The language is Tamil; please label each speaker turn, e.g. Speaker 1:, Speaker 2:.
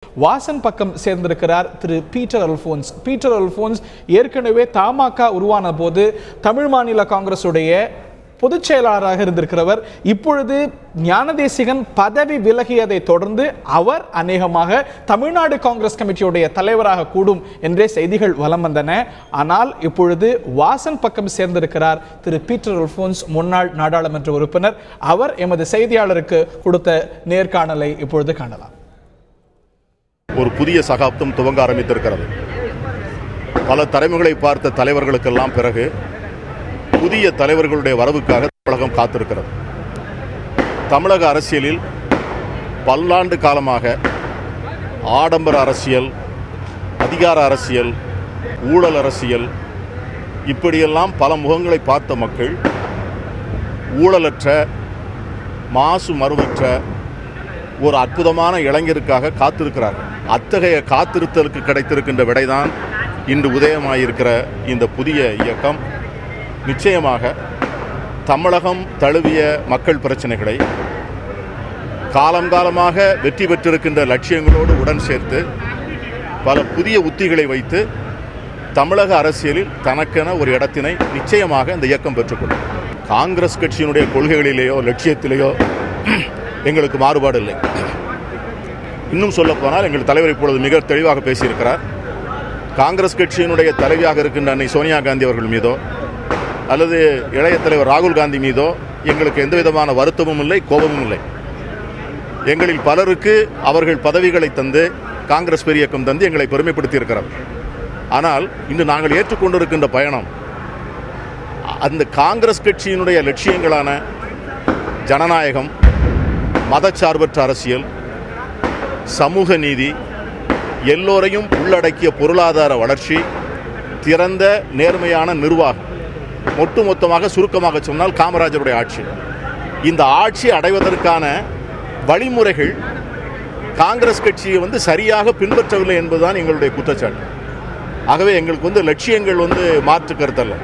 Speaker 1: வாசன் பக்கம் சேர்ந்திருக்கிறார் திரு பீட்டர் அல்போன்ஸ். பீட்டர் அல்போன்ஸ் ஏற்கனவே தமாக உருவான போது தமிழ் மாநில காங்கிரசுடைய பொதுச் செயலாளராக இருந்திருக்கிறவர். இப்பொழுது ஞானதேசிகன் பதவி விலகியதை தொடர்ந்து அவர் அநேகமாக தமிழ்நாடு காங்கிரஸ் கமிட்டியுடைய தலைவராக கூடும் என்றே செய்திகள் வலம் வந்தன. ஆனால் இப்பொழுது வாசன் பக்கம் சேர்ந்திருக்கிறார் திரு பீட்டர் அல்போன்ஸ், முன்னாள் நாடாளுமன்ற உறுப்பினர். அவர் எமது செய்தியாளருக்கு கொடுத்த நேர்காணலை இப்பொழுது காணலாம்.
Speaker 2: ஒரு புதிய சகாப்தம் துவங்க ஆரம்பித்திருக்கிறது. பல தலைமுறைகளை பார்த்த தலைவர்களுக்கெல்லாம் பிறகு புதிய தலைவர்களுடைய வரவுக்காக தமிழகம் காத்திருக்கிறது. தமிழக அரசியலில் பல்லாண்டு காலமாக ஆடம்பர அரசியல், அதிகார அரசியல், ஊழல் அரசியல், இப்படியெல்லாம் பல முகங்களை பார்த்த மக்கள் ஊழலற்ற, மாசு மறுவற்ற ஒரு அற்புதமான இளைஞருக்காக காத்திருக்கிறார்கள். அத்தகைய காத்திருத்தலுக்கு கிடைத்திருக்கின்ற விடைதான் இன்று உதயமாயிருக்கிற இந்த புதிய இயக்கம். நிச்சயமாக தமிழகம் தழுவிய மக்கள் பிரச்சனைகளை காலங்காலமாக வெற்றி பெற்றிருக்கின்ற லட்சியங்களோடு உடன் சேர்த்து பல புதிய உத்திகளை வைத்து தமிழக அரசியலில் தனக்கென ஒரு இடத்தினை நிச்சயமாக இந்த இயக்கம் பெற்றுக்கொள்ளும். காங்கிரஸ் கட்சியினுடைய கொள்கைகளிலேயோ லட்சியத்திலேயோ எங்களுக்கு மாறுபாடு இல்லை. இன்னும் சொல்ல போனால் எங்கள் தலைவர் இப்பொழுது மிக தெளிவாக பேசியிருக்கிறார். காங்கிரஸ் கட்சியினுடைய தலைவியாக இருக்கின்ற அன்னை சோனியா காந்தி அவர்கள் மீதோ அல்லது இளைய தலைவர் ராகுல் காந்தி மீதோ எங்களுக்கு எந்த விதமான வருத்தமும் இல்லை, கோபமும் இல்லை. எங்களில் பலருக்கு அவர்கள் பதவிகளை தந்து, காங்கிரஸ் பெரியக்கம் தந்து எங்களை பெருமைப்படுத்தி இருக்கிறார். ஆனால் இன்று நாங்கள் ஏற்றுக்கொண்டிருக்கின்ற பயணம் அந்த காங்கிரஸ் கட்சியினுடைய லட்சியங்களான ஜனநாயகம், மதச்சார்பற்ற அரசியல், சமூக நீதி, எல்லோரையும் உள்ளடக்கிய பொருளாதார வளர்ச்சி, திறந்த நேர்மையான நிர்வாகம், ஒட்டுமொத்தமாக சுருக்கமாக சொன்னால் காமராஜருடைய ஆட்சி. இந்த ஆட்சி அடைவதற்கான வழிமுறைகள் காங்கிரஸ் கட்சியை சரியாக பின்பற்றவில்லை என்பதுதான் எங்களுடைய குற்றச்சாட்டு. ஆகவே எங்களுக்கு லட்சியங்கள் மாற்று கருத்தல்ல.